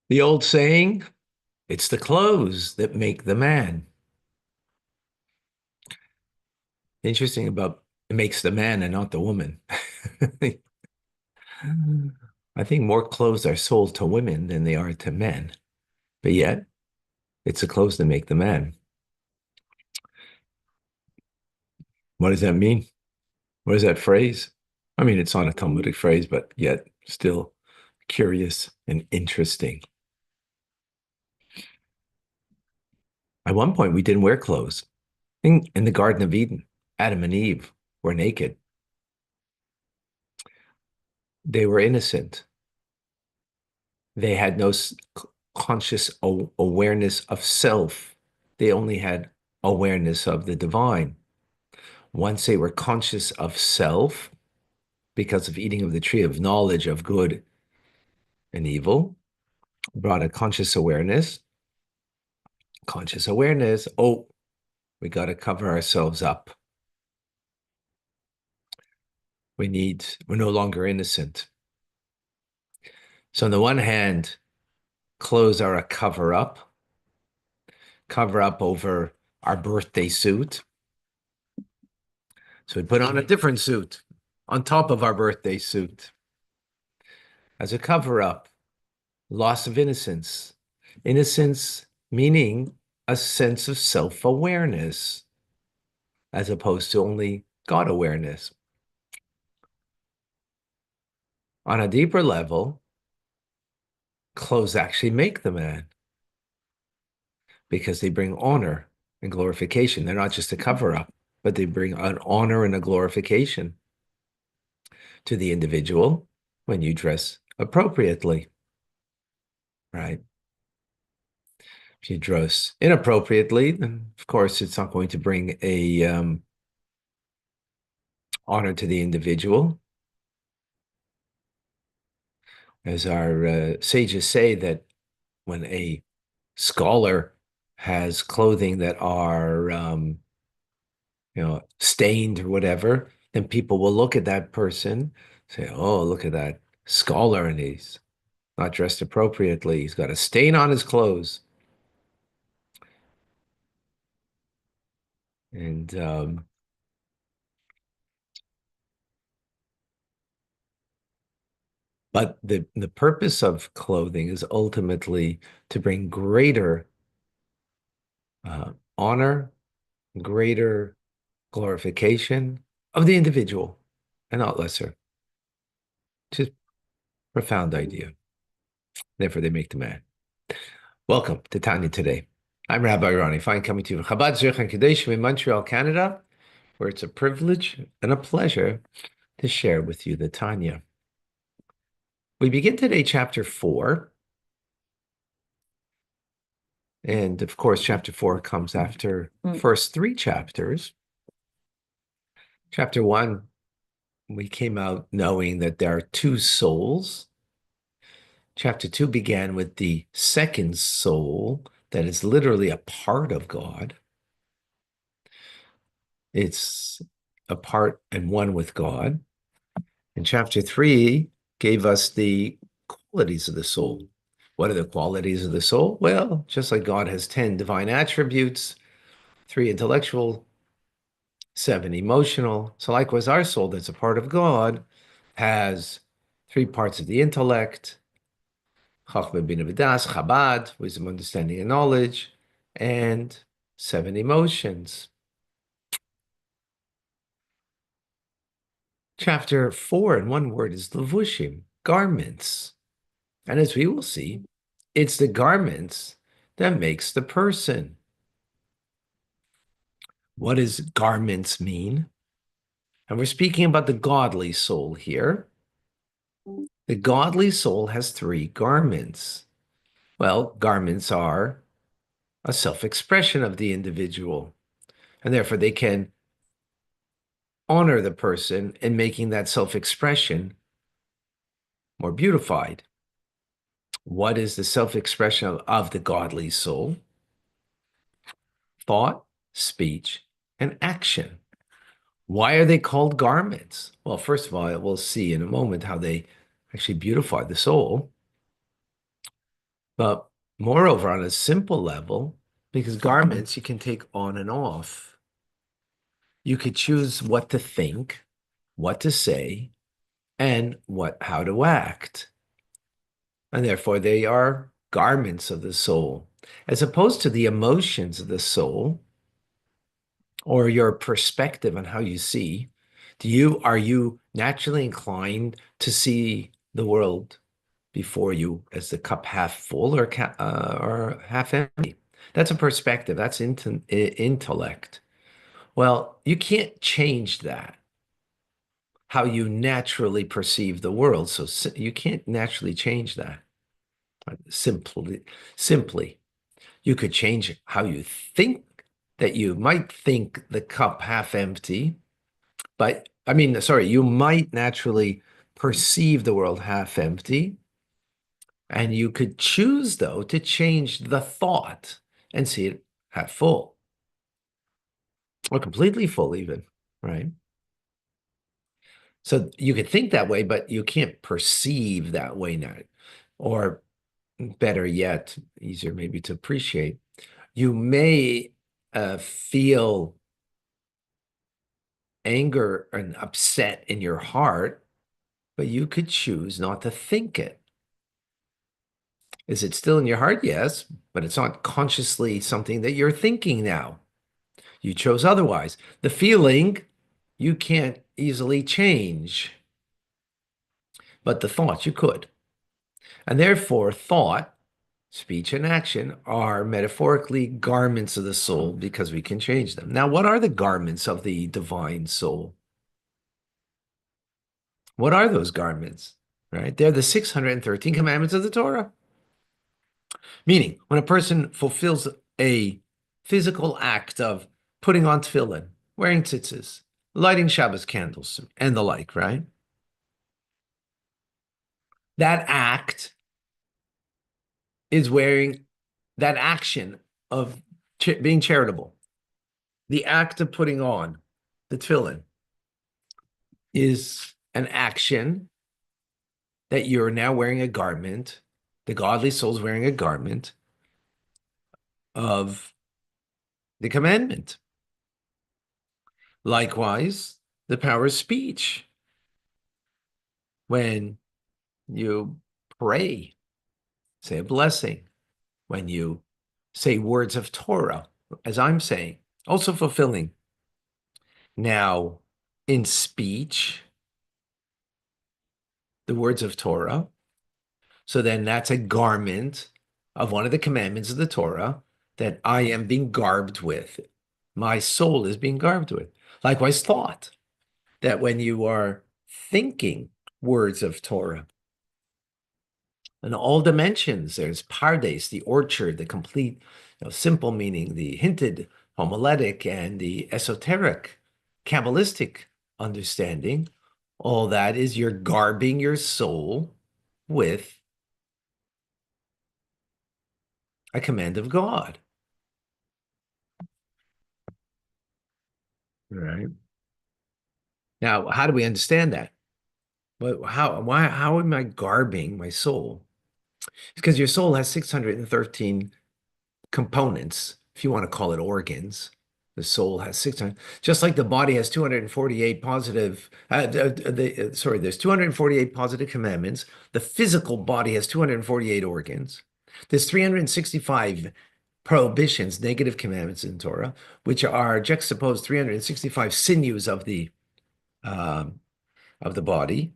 The old saying, it's the clothes that make the man. Interesting about it makes the man and not the woman. I think more clothes are sold to women than they are to men, but yet it's the clothes that make the man. What does that mean? What is that phrase? I mean, it's not a Talmudic phrase, but yet still curious and interesting. At one point, we didn't wear clothes. In the Garden of Eden, Adam and Eve were naked. They were innocent. They had no conscious awareness of self. They only had awareness of the divine. Once they were conscious of self, because of eating of the tree of knowledge of good and evil, brought a conscious awareness. Conscious awareness, oh, we got to cover ourselves up. We're no longer innocent. So on the one hand, clothes are a cover up over our birthday suit. So we put on a different suit on top of our birthday suit as a cover up, loss of innocence. Innocence meaning a sense of self-awareness as opposed to only God awareness. On a deeper level, clothes actually make the man because they bring honor and glorification. They're not just a cover up, but they bring an honor and a glorification to the individual when you dress appropriately, right? If you dress inappropriately, then of course it's not going to bring a honor to the individual. As our sages say, that when a scholar has clothing that are stained or whatever, then people will look at that person, say, "Oh, look at that scholar, and he's not dressed appropriately. He's got a stain on his clothes." And but the purpose of clothing is ultimately to bring greater honor, greater glorification of the individual, and not lesser. Just profound idea. Therefore, they make the man. Welcome to Tanya Today. I'm Rabbi Ronnie Fine, coming to you from Chabad Zurich and Kadeshim in Montreal, Canada, where it's a privilege and a pleasure to share with you the Tanya. We begin today chapter 4. And of course, chapter 4 comes after first 3 chapters. Chapter 1, we came out knowing that there are 2 souls. Chapter 2 began with the second soul that is literally a part of God. It's a part and one with God. And chapter 3 gave us the qualities of the soul. What are the qualities of the soul? Well, just like God has 10 divine attributes, 3 intellectual, 7 emotional. So likewise, our soul that's a part of God has 3 parts of the intellect, Chachma Bina V'das, Chabad, wisdom, understanding, and knowledge, and 7 emotions. Chapter 4, in one word, is levushim, garments. And as we will see, it's the garments that makes the person. What does garments mean? And we're speaking about the godly soul here. The godly soul has 3 garments. Well, garments are a self-expression of the individual, and therefore they can honor the person in making that self-expression more beautified. What is the self-expression of the godly soul? Thought, speech, and action. Why are they called garments? Well, first of all, we'll see in a moment how they actually beautify the soul. But moreover, on a simple level, because garments you can take on and off, you could choose what to think, what to say, and how to act. And therefore, they are garments of the soul, as opposed to the emotions of the soul or your perspective on how you see. Are you naturally inclined to see the world before you as the cup half full or half empty? That's a perspective. That's intellect. Well, you can't change that, how you naturally perceive the world. So you can't naturally change that. Simply, you could change how you think, that you might think the cup half empty, but I mean, sorry, you might naturally perceive the world half empty, and you could choose, though, to change the thought and see it half full or completely full, even, right? So you could think that way, but you can't perceive that way now. Or better yet, easier maybe to appreciate, you may feel anger and upset in your heart, but you could choose not to think it. Is it still in your heart? Yes, but it's not consciously something that you're thinking now. You chose otherwise. The feeling you can't easily change, but the thought you could. And therefore, thought, speech, and action are metaphorically garments of the soul because we can change them. Now, what are the garments of the divine soul? What are those garments? Right? They're the 613 commandments of the Torah. Meaning, when a person fulfills a physical act of putting on tefillin, wearing tzitzis, lighting Shabbos candles, and the like, right? That act is wearing that action of being charitable. The act of putting on the tefillin is an action that you're now wearing a garment. The godly soul is wearing a garment of the commandment. Likewise, the power of speech. When you pray, say a blessing. When you say words of Torah, as I'm saying, also fulfilling. Now, in speech, the words of Torah. So then that's a garment of one of the commandments of the Torah that I am being garbed with. My soul is being garbed with. Likewise, thought, that when you are thinking words of Torah, in all dimensions, there's pardes, the orchard, the complete, simple meaning, the hinted, homiletic, and the esoteric, Kabbalistic understanding. All that is you're garbing your soul with a command of God. Right. Now, how do we understand that? But how am I garbing my soul? Because your soul has 613 components, if you want to call it organs. The soul has 600, just like the body has 248 positive, there's 248 positive commandments. The physical body has 248 organs. There's 365 prohibitions, negative commandments in Torah, which are juxtaposed 365 sinews um, of the body,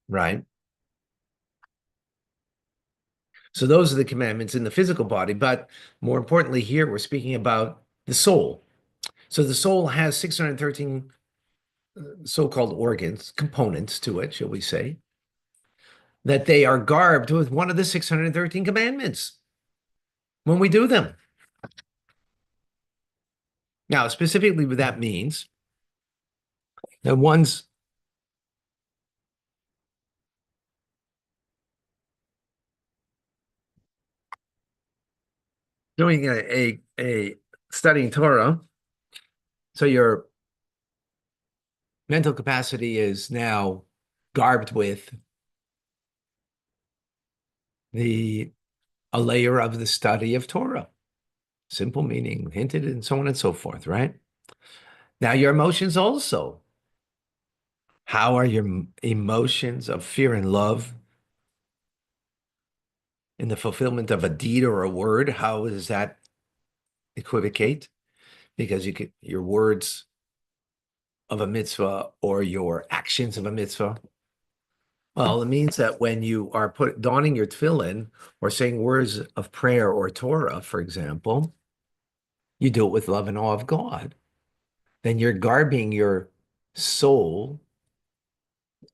right? So those are the commandments in the physical body. But more importantly, here we're speaking about the soul. So the soul has 613 so-called organs, components to it, shall we say, that they are garbed with one of the 613 commandments when we do them. Now, specifically what that means, that one's doing a studying Torah, so your mental capacity is now garbed with the a layer of the study of Torah. Simple meaning, hinted, and so on and so forth, right? Now, your emotions also. How are your emotions of fear and love in the fulfillment of a deed or a word? How does that equivocate? Because your words of a mitzvah or your actions of a mitzvah. Well, it means that when you are donning your tefillin or saying words of prayer or Torah, for example, you do it with love and awe of God. Then you're garbing your soul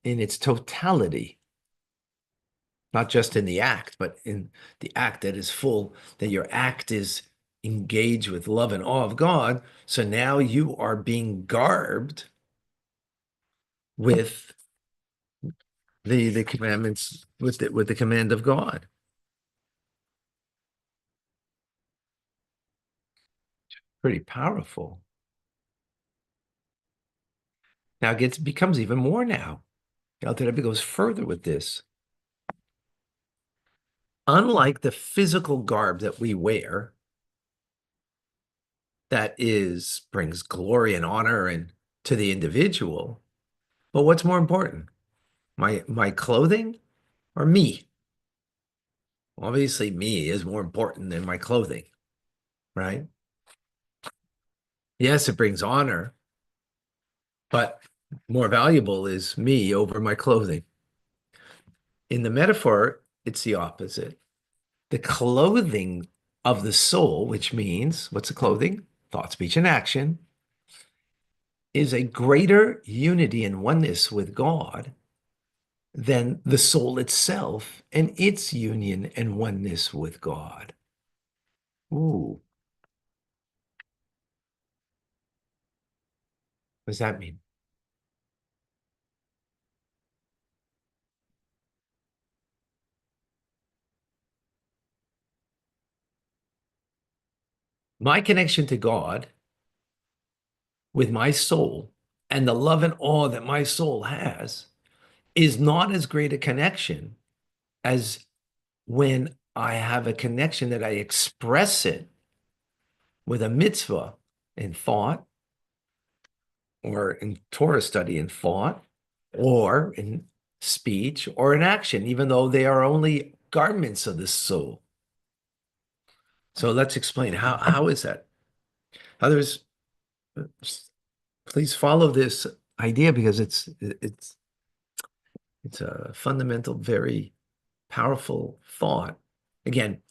in its totality, not just in the act, but in the act that is full, that your act is engaged with love and awe of God. So now you are being garbed with the commandments, with the command of God. Pretty powerful. Now it becomes even more now. Tanya Today goes further with this. Unlike the physical garb that we wear, that brings glory and honor and to the individual. But what's more important? My clothing or me? Obviously, me is more important than my clothing, right? Yes, it brings honor, but more valuable is me over my clothing. In the metaphor, it's the opposite. The clothing of the soul, which means, what's the clothing? Thought, speech, and action, is a greater unity and oneness with God than the soul itself and its union and oneness with God. Ooh, what does that mean? My connection to God with my soul and the love and awe that my soul has is not as great a connection as when I have a connection that I express it with a mitzvah in thought or in Torah study in thought or in speech or in action, even though they are only garments of the soul. So let's explain how is that? Others, please follow this idea because it's a fundamental, very powerful thought. Again,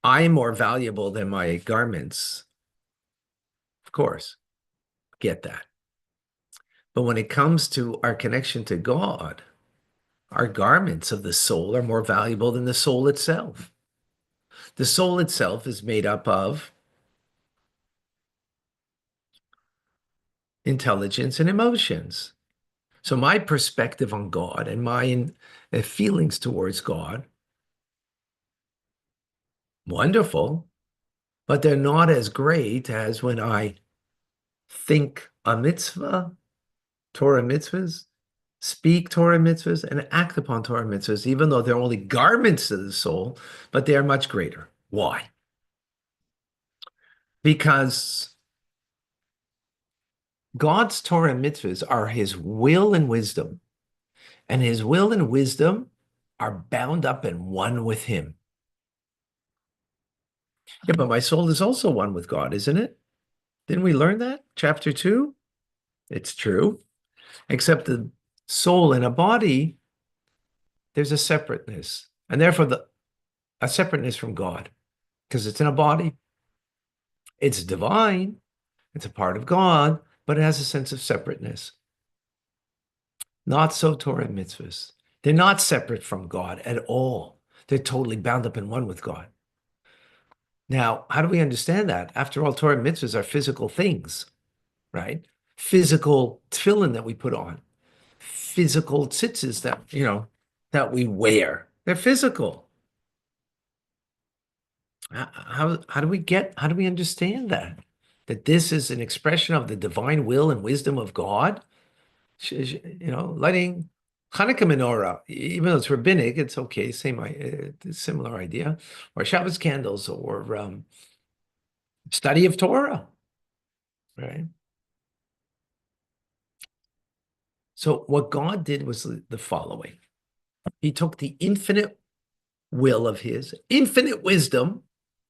I am more valuable than my garments, of course, get that. But when it comes to our connection to God, our garments of the soul are more valuable than the soul itself. The soul itself is made up of intelligence and emotions. So my perspective on God and my feelings towards God, wonderful, but they're not as great as when I think a mitzvah, Torah mitzvahs, speak Torah mitzvahs, and act upon Torah mitzvahs, even though they're only garments of the soul, but they are much greater. Why? Because God's Torah mitzvahs are his will and wisdom, and his will and wisdom are bound up in one with him. Yeah, but my soul is also one with God, isn't it? Didn't we learn that? Chapter 2? It's true. Except the soul and a body, there's a separateness. And therefore a separateness from God. Because it's in a body. It's divine. It's a part of God, but it has a sense of separateness. Not so Torah and mitzvahs. They're not separate from God at all. They're totally bound up in one with God. Now, how do we understand that? After all, Torah and mitzvahs are physical things, right? Physical tefillin that we put on, physical tzitzis that we wear. They're physical. How do we understand that? That this is an expression of the divine will and wisdom of God? Letting Hanukkah menorah, even though it's rabbinic, it's okay, similar idea. Or Shabbos candles, or study of Torah, right? So what God did was the following. He took the infinite will of his, infinite wisdom,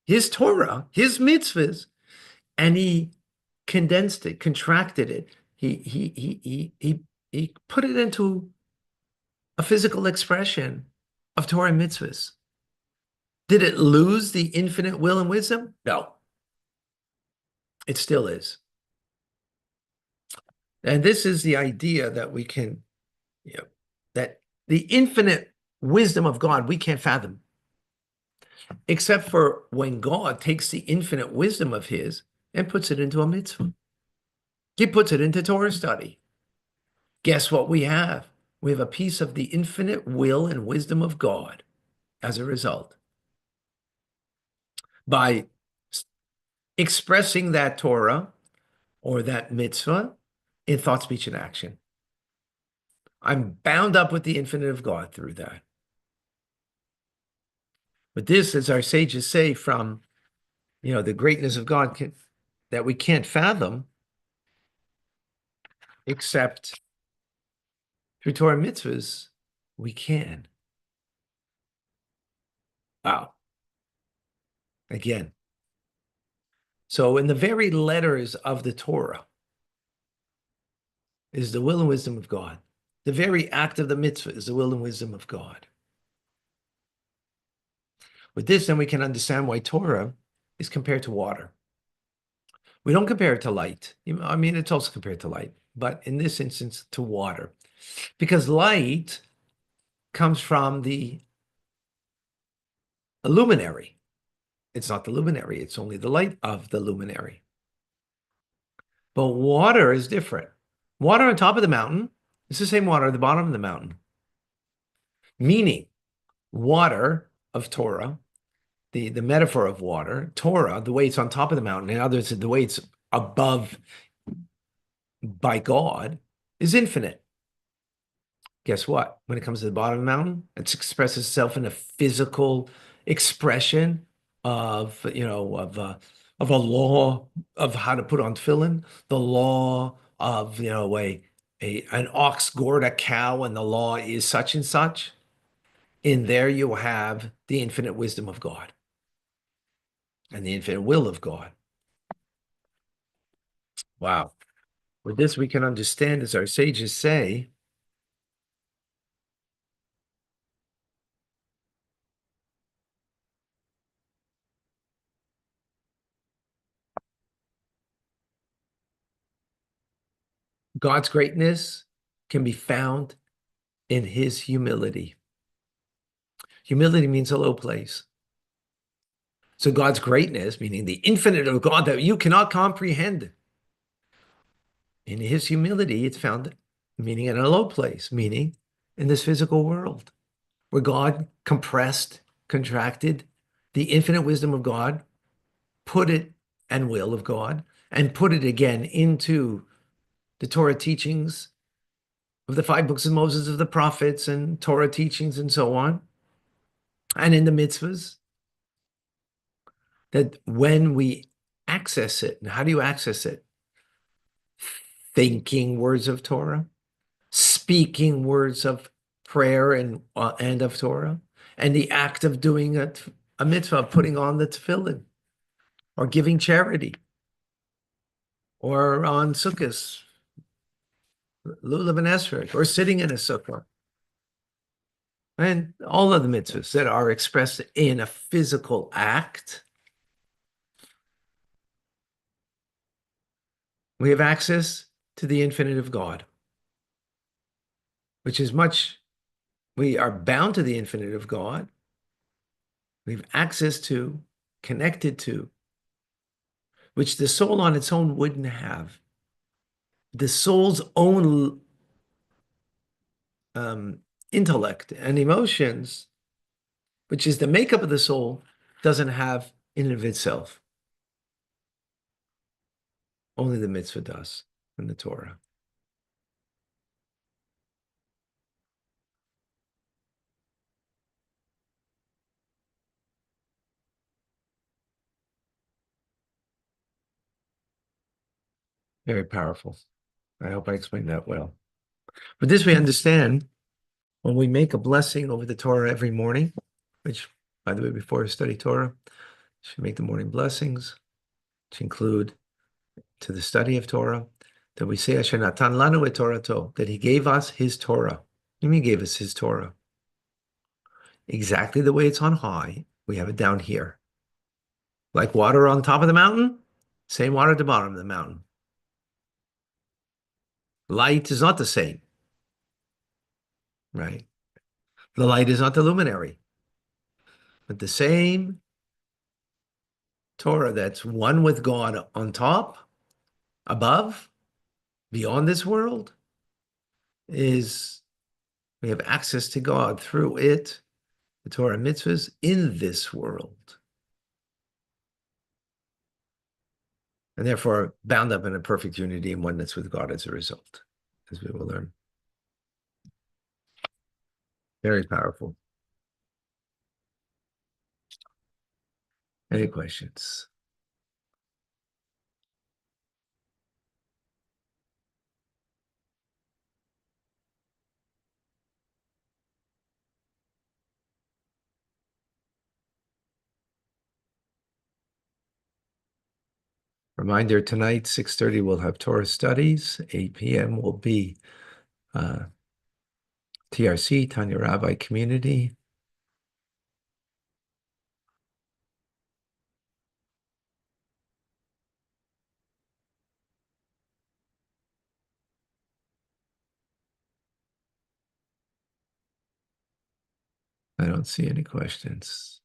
his Torah, his mitzvahs, and he condensed it, contracted it. He put it into a physical expression of Torah and mitzvahs. Did it lose the infinite will and wisdom? No, it still is. And this is the idea that we can, that the infinite wisdom of God we can't fathom, except for when God takes the infinite wisdom of his and puts it into a mitzvah. He puts it into Torah study. Guess what we have? We have a piece of the infinite will and wisdom of God as a result. By expressing that Torah or that mitzvah in thought, speech, and action. I'm bound up with the infinite of God through that. But this, as our sages say, from the greatness of God that we can't fathom except through Torah mitzvahs, we can. Wow. Again. So in the very letters of the Torah is the will and wisdom of God. The very act of the mitzvah is the will and wisdom of God. With this, then we can understand why Torah is compared to water. We don't compare it to light. I mean, it's also compared to light, but in this instance, to water. Because light comes from the luminary. It's not the luminary, it's only the light of the luminary. But water is different. Water on top of the mountain is the same water at the bottom of the mountain. Meaning, water of Torah, the metaphor of water, Torah, the way it's on top of the mountain, and others, the way it's above by God, is infinite. Guess what? When it comes to the bottom of the mountain, it expresses itself in a physical expression of a law of how to put on tefillin, the law of an ox gored a cow, and the law is such and such. In there you have the infinite wisdom of God and the infinite will of God. Wow. With this, we can understand, as our sages say, God's greatness can be found in his humility. Humility means a low place. So God's greatness, meaning the infinite of God that you cannot comprehend, in his humility, it's found, meaning in a low place, meaning in this physical world, where God compressed, contracted the infinite wisdom of God, put it and will of God, and put it again into the Torah teachings of the 5 books of Moses, of the prophets, and Torah teachings, and so on, and in the mitzvahs, that when we access it, and how do you access it? Thinking words of Torah, speaking words of prayer and of Torah, and the act of doing a mitzvah, putting on the tefillin, or giving charity, or on sukkahs, lulav and esrog, or sitting in a sukkah, and all of the mitzvahs that are expressed in a physical act. We have access to the infinite of God, which is we are bound to the infinite of God. We have access to, connected to, which the soul on its own wouldn't have. The soul's own intellect and emotions, which is the makeup of the soul, doesn't have in and of itself. Only the mitzvah does in the Torah. Very powerful. I hope I explained that well. But this we understand when we make a blessing over the Torah every morning, which, by the way, before we study Torah, should make the morning blessings, which include to the study of Torah, that we say Asher Natan Lanu et Torato, that he gave us his Torah. What do you mean he gave us his Torah? Exactly the way it's on high, we have it down here. Like water on top of the mountain, same water at the bottom of the mountain. Light is not the same, right? The light is not the luminary, but the same Torah that's one with God on top, above, beyond this world, is we have access to God through it, the Torah mitzvahs, in this world. And therefore bound up in a perfect unity and oneness with God as a result, as we will learn. Very powerful. Any questions? Reminder, tonight, 6:30, we'll have Torah studies. 8 p.m. will be TRC, Tanya Rabbi Community. I don't see any questions.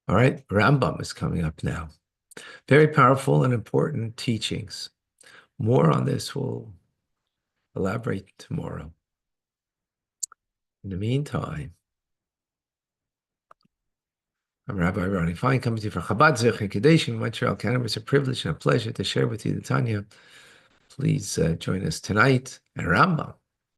All right, Rambam is coming up now. Very powerful and important teachings. More on this we'll elaborate tomorrow. In the meantime, I'm Rabbi Ronnie Fine, coming to you from Chabad Zecher Kadesh in Montreal, Canada. It's a privilege and a pleasure to share with you the Tanya. Please join us tonight at Rambam.